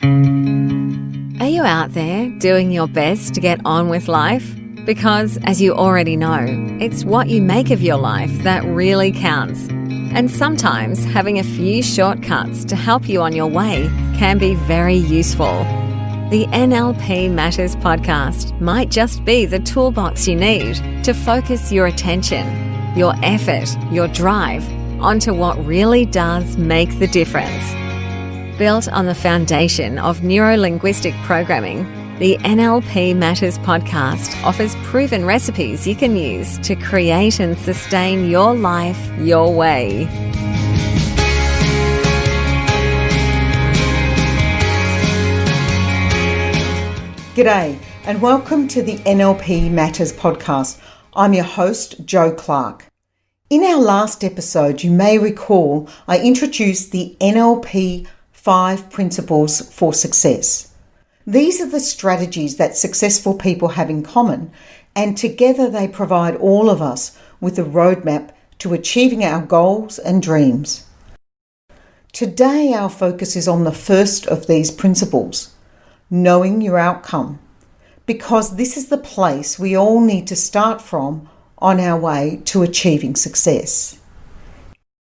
Are you out there doing your best to get on with life? Because, as you already know, it's what you make of your life that really counts. And sometimes having a few shortcuts to help you on your way can be very useful. The NLP Matters podcast might just be the toolbox you need to focus your attention, your effort, your drive onto what really does make the difference. Built on the foundation of Neuro-Linguistic programming, the NLP Matters podcast offers proven recipes you can use to create and sustain your life your way. G'day and welcome to the NLP Matters podcast. I'm your host, Jo Clark. In our last episode, you may recall I introduced the NLP Five Principles for Success. These are the strategies that successful people have in common, and together they provide all of us with a roadmap to achieving our goals and dreams. Today, our focus is on the first of these principles, knowing your outcome, because this is the place we all need to start from on our way to achieving success.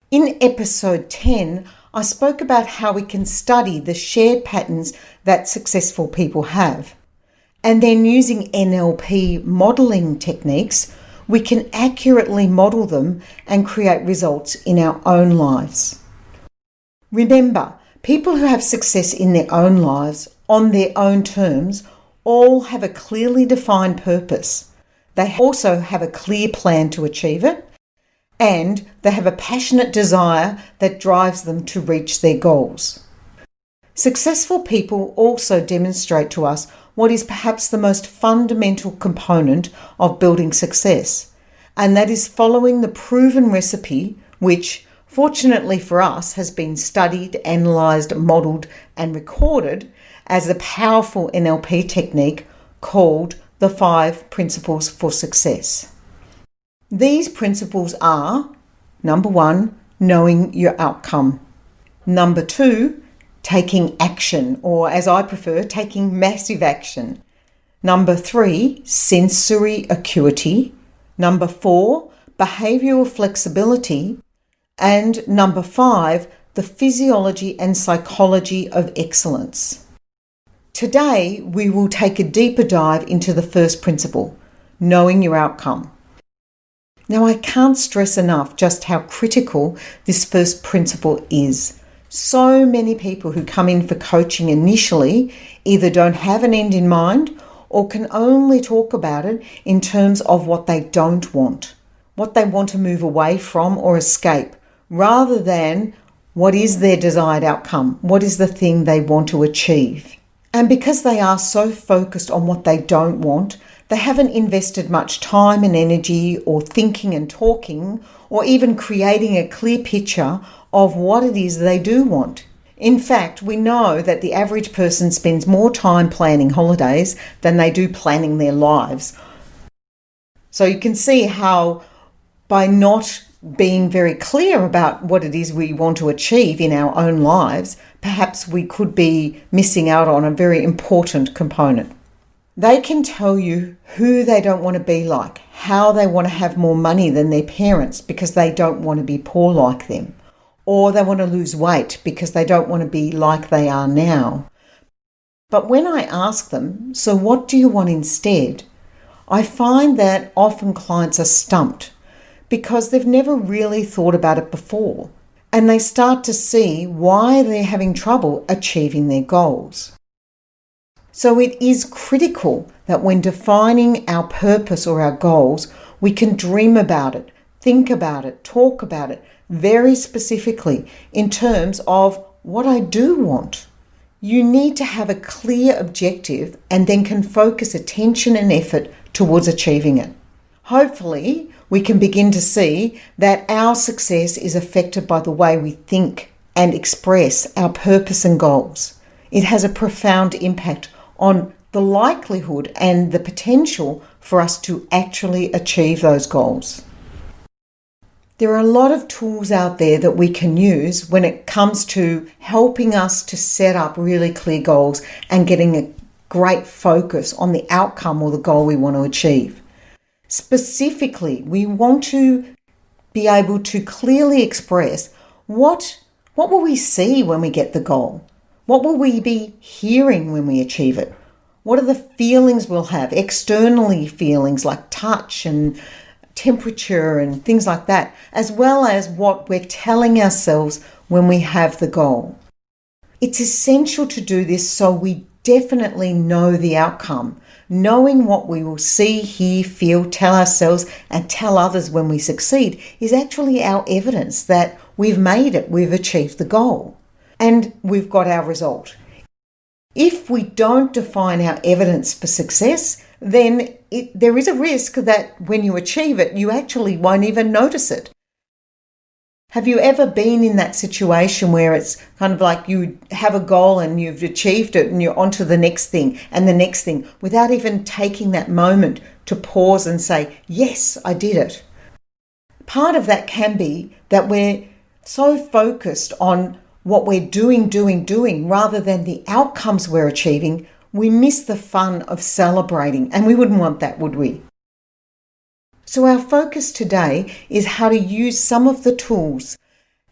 In episode 10, I spoke about how we can study the shared patterns that successful people have. And then using NLP modelling techniques, we can accurately model them and create results in our own lives. Remember, people who have success in their own lives, on their own terms, all have a clearly defined purpose. They also have a clear plan to achieve it, and they have a passionate desire that drives them to reach their goals. Successful people also demonstrate to us what is perhaps the most fundamental component of building success, and that is following the proven recipe which, fortunately for us, has been studied, analysed, modelled and recorded as a powerful NLP technique called the Five Principles for Success. These principles are: number 1, knowing your outcome. Number 2, taking action, or as I prefer, taking massive action. Number 3, sensory acuity. Number 4, behavioural flexibility. And number 5, the physiology and psychology of excellence. Today, we will take a deeper dive into the first principle, knowing your outcome. Now, I can't stress enough just how critical this first principle is. So many people who come in for coaching initially either don't have an end in mind or can only talk about it in terms of what they don't want, what they want to move away from or escape, rather than what is their desired outcome, what is the thing they want to achieve. And because they are so focused on what they don't want, they haven't invested much time and energy or thinking and talking or even creating a clear picture of what it is they do want. In fact, we know that the average person spends more time planning holidays than they do planning their lives. So you can see how by not being very clear about what it is we want to achieve in our own lives, perhaps we could be missing out on a very important component. They can tell you who they don't want to be like, how they want to have more money than their parents because they don't want to be poor like them, or they want to lose weight because they don't want to be like they are now. But when I ask them, so what do you want instead? I find that often clients are stumped because they've never really thought about it before, and they start to see why they're having trouble achieving their goals. So it is critical that when defining our purpose or our goals, we can dream about it, think about it, talk about it very specifically in terms of what I do want. You need to have a clear objective and then can focus attention and effort towards achieving it. Hopefully, we can begin to see that our success is affected by the way we think and express our purpose and goals. It has a profound impact on the likelihood and the potential for us to actually achieve those goals. There are a lot of tools out there that we can use when it comes to helping us to set up really clear goals and getting a great focus on the outcome or the goal we want to achieve. Specifically, we want to be able to clearly express what will we see when we get the goal? What will we be hearing when we achieve it? What are the feelings we'll have? Externally feelings like touch and temperature and things like that, as well as what we're telling ourselves when we have the goal. It's essential to do this so we definitely know the outcome. Knowing what we will see, hear, feel, tell ourselves and tell others when we succeed is actually our evidence that we've made it, we've achieved the goal, and we've got our result. If we don't define our evidence for success, then there is a risk that when you achieve it, you actually won't even notice it. Have you ever been in that situation where it's kind of like you have a goal and you've achieved it and you're on to the next thing and the next thing without even taking that moment to pause and say, yes, I did it? Part of that can be that we're so focused on what we're doing rather than the outcomes we're achieving, we miss the fun of celebrating, and we wouldn't want that, would we? So our focus today is how to use some of the tools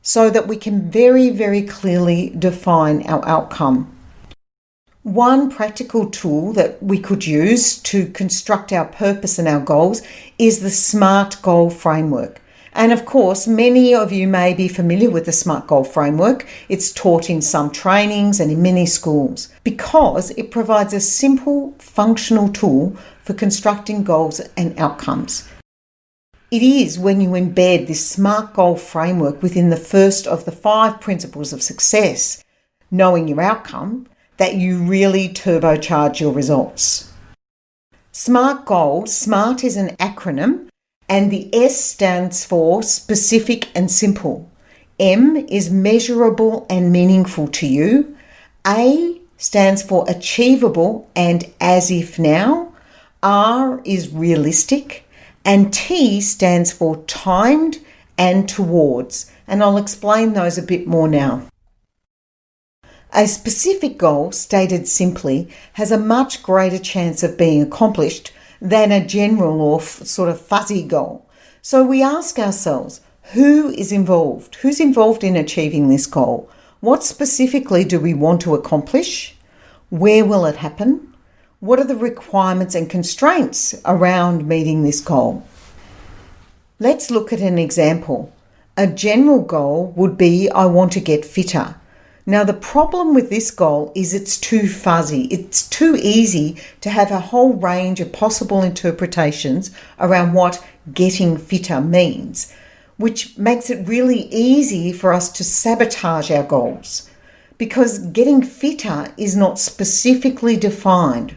so that we can very, very clearly define our outcome. One practical tool that we could use to construct our purpose and our goals is the SMART goal framework. And of course, many of you may be familiar with the SMART goal framework. It's taught in some trainings and in many schools because it provides a simple, functional tool for constructing goals and outcomes. It is when you embed this SMART goal framework within the first of the 5 principles of success, knowing your outcome, that you really turbocharge your results. SMART goals, SMART is an acronym, and the S stands for specific and simple. M is measurable and meaningful to you. A stands for achievable and as if now. R is realistic. And T stands for timed and towards. And I'll explain those a bit more now. A specific goal, stated simply, has a much greater chance of being accomplished than a general or sort of fuzzy goal. So we ask ourselves, who is involved? Who's involved in achieving this goal? What specifically do we want to accomplish? Where will it happen? What are the requirements and constraints around meeting this goal? Let's look at an example. A general goal would be, I want to get fitter. Now, the problem with this goal is it's too fuzzy. It's too easy to have a whole range of possible interpretations around what getting fitter means, which makes it really easy for us to sabotage our goals because getting fitter is not specifically defined.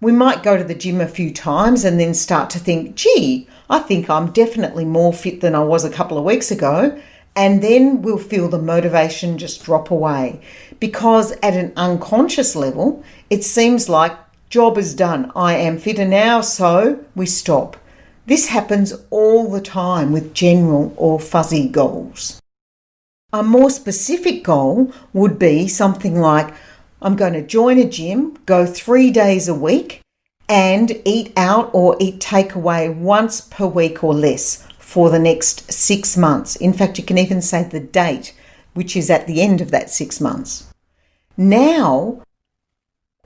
We might go to the gym a few times and then start to think, gee, I think I'm definitely more fit than I was a couple of weeks ago. And then we'll feel the motivation just drop away because at an unconscious level, it seems like job is done. I am fitter now, so we stop. This happens all the time with general or fuzzy goals. A more specific goal would be something like, I'm going to join a gym, go 3 days a week, and eat out or eat takeaway once per week or less for the next 6 months. In fact, you can even say the date, which is at the end of that 6 months. Now,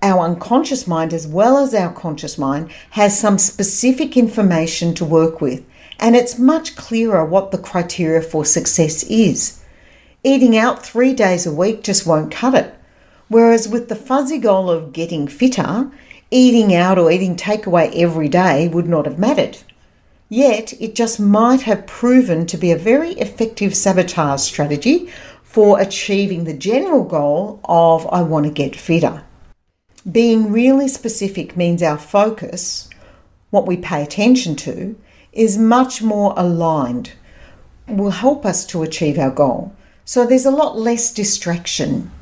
our unconscious mind, as well as our conscious mind, has some specific information to work with, and it's much clearer what the criteria for success is. Eating out 3 days a week just won't cut it. Whereas with the fuzzy goal of getting fitter, eating out or eating takeaway every day would not have mattered. Yet it just might have proven to be a very effective sabotage strategy for achieving the general goal of I want to get fitter. Being really specific means our focus, what we pay attention to, is much more aligned, will help us to achieve our goal. So there's a lot less distraction.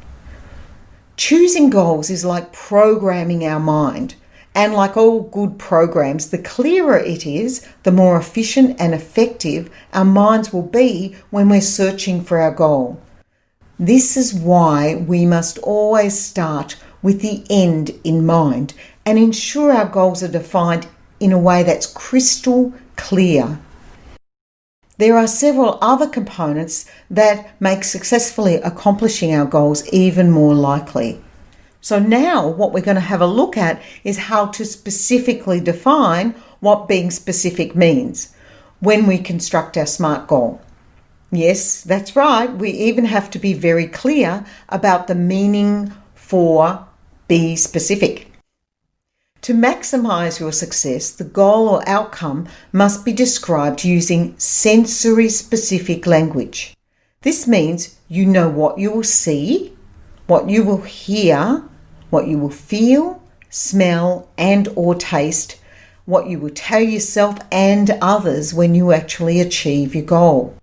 Choosing goals is like programming our mind, And like all good programs, the clearer it is, the more efficient and effective our minds will be when we're searching for our goal. This is why we must always start with the end in mind and ensure our goals are defined in a way that's crystal clear. There are several other components that make successfully accomplishing our goals even more likely. So now what we're going to have a look at is how to specifically define what being specific means when we construct our SMART goal. Yes, that's right. We even have to be very clear about the meaning for be specific. To maximize your success, the goal or outcome must be described using sensory-specific language. This means you know what you will see, what you will hear, what you will feel, smell, and or taste, what you will tell yourself and others when you actually achieve your goal.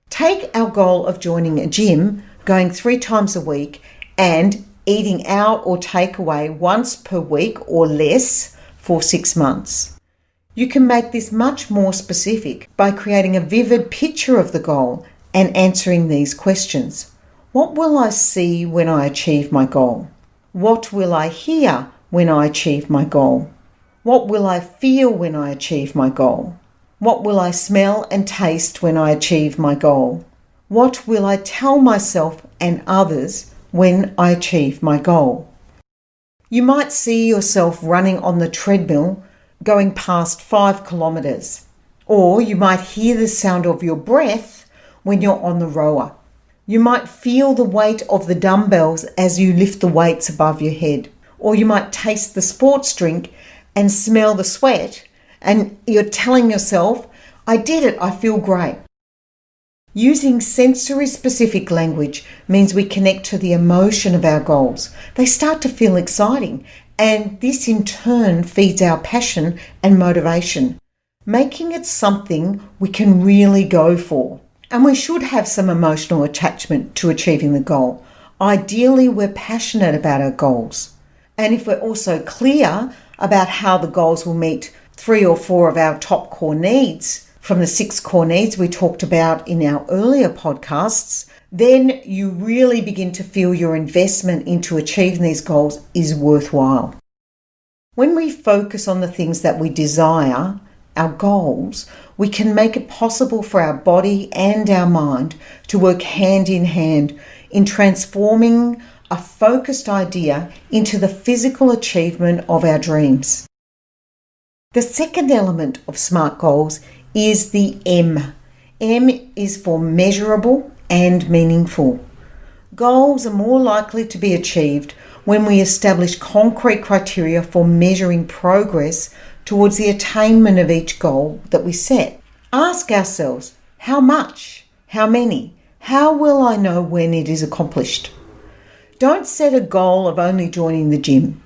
Take our goal of joining a gym, going 3 times a week, and eating out or takeaway once per week or less for 6 months. You can make this much more specific by creating a vivid picture of the goal and answering these questions. What will I see when I achieve my goal? What will I hear when I achieve my goal? What will I feel when I achieve my goal? What will I smell and taste when I achieve my goal? What will I tell myself and others when I achieve my goal? You might see yourself running on the treadmill going past 5 kilometers, or you might hear the sound of your breath when you're on the rower. You might feel the weight of the dumbbells as you lift the weights above your head, or you might taste the sports drink and smell the sweat, and you're telling yourself, I did it, I feel great. Using sensory-specific language means we connect to the emotion of our goals. They start to feel exciting, and this in turn feeds our passion and motivation, making it something we can really go for. And we should have some emotional attachment to achieving the goal. Ideally, we're passionate about our goals. And if we're also clear about how the goals will meet 3 or 4 of our top core needs from the 6 core needs we talked about in our earlier podcasts, then you really begin to feel your investment into achieving these goals is worthwhile. When we focus on the things that we desire, our goals, we can make it possible for our body and our mind to work hand in hand in transforming a focused idea into the physical achievement of our dreams. The second element of SMART goals is the M. M is for measurable and meaningful. Goals are more likely to be achieved when we establish concrete criteria for measuring progress towards the attainment of each goal that we set. Ask ourselves, how much? How many? How will I know when it is accomplished? Don't set a goal of only joining the gym.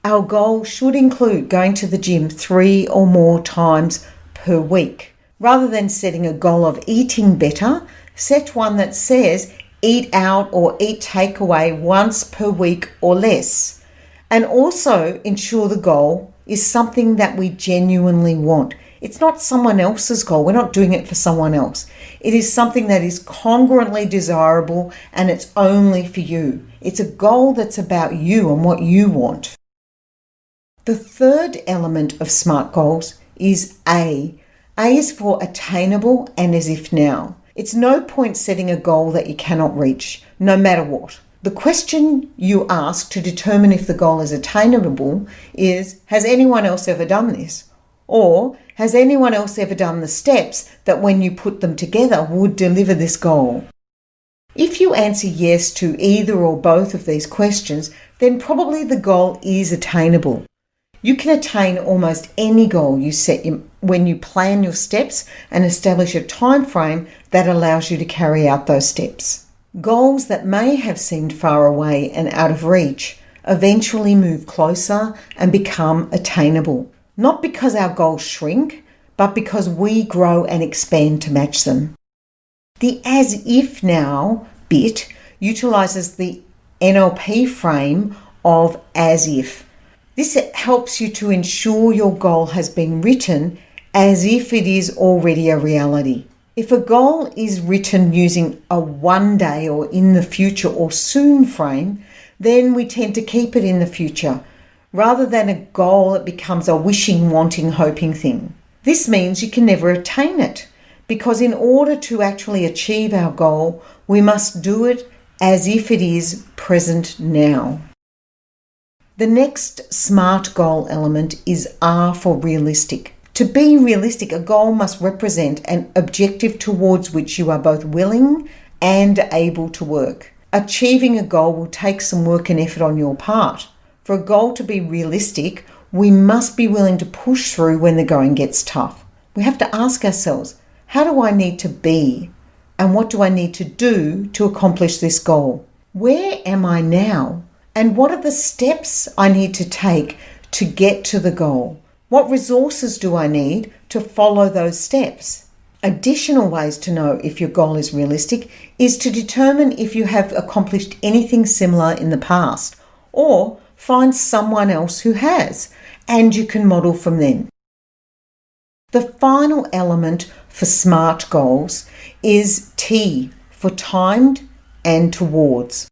Our goal should include going to the gym 3 or more times per week. Rather than setting a goal of eating better, set one that says eat out or eat takeaway once per week or less. And also ensure the goal is something that we genuinely want. It's not someone else's goal. We're not doing it for someone else. It is something that is congruently desirable and it's only for you. It's a goal that's about you and what you want. The third element of SMART goals is A. A is for attainable and as if now. It's no point setting a goal that you cannot reach, no matter what. The question you ask to determine if the goal is attainable is, has anyone else ever done this? Or has anyone else ever done the steps that when you put them together would deliver this goal? If you answer yes to either or both of these questions, then probably the goal is attainable. You can attain almost any goal you set when you plan your steps and establish a time frame that allows you to carry out those steps. Goals that may have seemed far away and out of reach eventually move closer and become attainable, not because our goals shrink, but because we grow and expand to match them. The as if now bit utilizes the NLP frame of as if. This helps you to ensure your goal has been written as if it is already a reality. If a goal is written using a one day or in the future or soon frame, then we tend to keep it in the future. Rather than a goal, it becomes a wishing, wanting, hoping thing. This means you can never attain it, because in order to actually achieve our goal, we must do it as if it is present now. The next SMART goal element is R for realistic. To be realistic, a goal must represent an objective towards which you are both willing and able to work. Achieving a goal will take some work and effort on your part. For a goal to be realistic, we must be willing to push through when the going gets tough. We have to ask ourselves, how do I need to be? And what do I need to do to accomplish this goal? Where am I now? And what are the steps I need to take to get to the goal? What resources do I need to follow those steps? Additional ways to know if your goal is realistic is to determine if you have accomplished anything similar in the past, or find someone else who has, and you can model from them. The final element for SMART goals is T for timed and towards.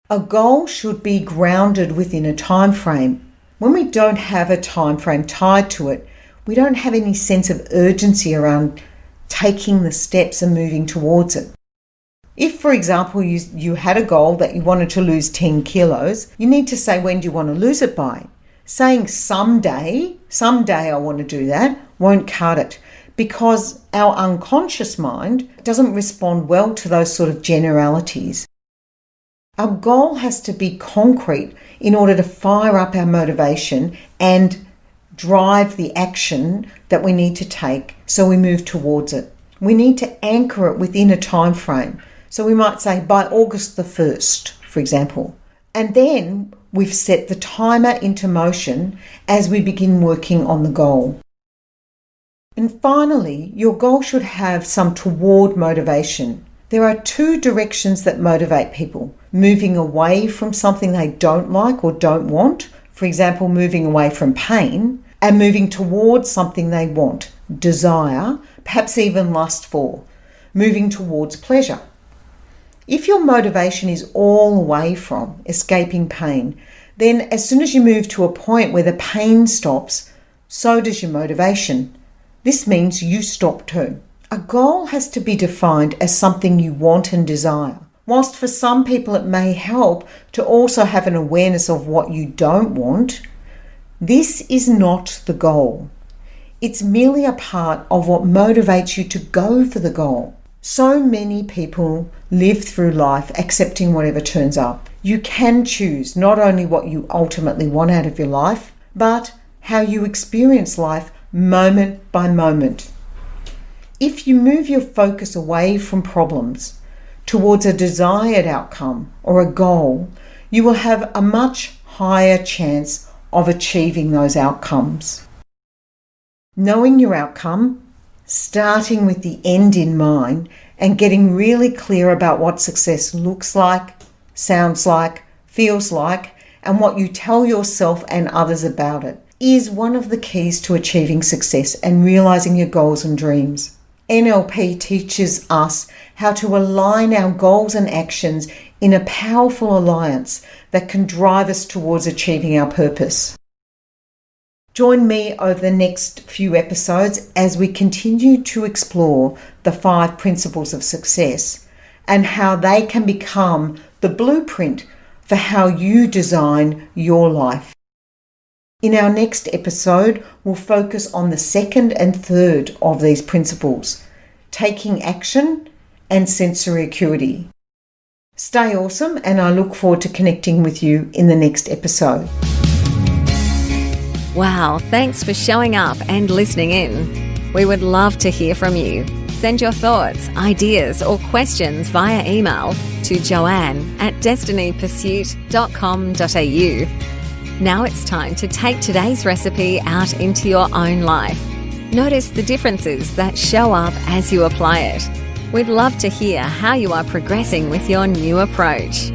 A goal should be grounded within a time frame. When we don't have a time frame tied to it, we don't have any sense of urgency around taking the steps and moving towards it. If, for example, you had a goal that you wanted to lose 10 kilos, you need to say, when do you want to lose it by? Saying someday I want to do that, won't cut it, because our unconscious mind doesn't respond well to those sort of generalities. Our goal has to be concrete in order to fire up our motivation and drive the action that we need to take so we move towards it. We need to anchor it within a time frame. So we might say by August the 1st, for example. And then we've set the timer into motion as we begin working on the goal. And finally, your goal should have some toward motivation. There are two directions that motivate people: moving away from something they don't like or don't want, for example, moving away from pain, and moving towards something they want, desire, perhaps even lust for, moving towards pleasure. If your motivation is all away from escaping pain, then as soon as you move to a point where the pain stops, so does your motivation. This means you stop too. A goal has to be defined as something you want and desire. Whilst for some people it may help to also have an awareness of what you don't want, this is not the goal. It's merely a part of what motivates you to go for the goal. So many people live through life accepting whatever turns up. You can choose not only what you ultimately want out of your life, but how you experience life moment by moment. If you move your focus away from problems towards a desired outcome or a goal, you will have a much higher chance of achieving those outcomes. Knowing your outcome, starting with the end in mind, and getting really clear about what success looks like, sounds like, feels like, and what you tell yourself and others about it, is one of the keys to achieving success and realizing your goals and dreams. NLP teaches us how to align our goals and actions in a powerful alliance that can drive us towards achieving our purpose. Join me over the next few episodes as we continue to explore the 5 principles of success and how they can become the blueprint for how you design your life. In our next episode, we'll focus on the second and third of these principles, taking action and sensory acuity. Stay awesome, and I look forward to connecting with you in the next episode. Wow, thanks for showing up and listening in. We would love to hear from you. Send your thoughts, ideas, or questions via email to joanne@destinypursuit.com.au. Now it's time to take today's recipe out into your own life. Notice the differences that show up as you apply it. We'd love to hear how you are progressing with your new approach.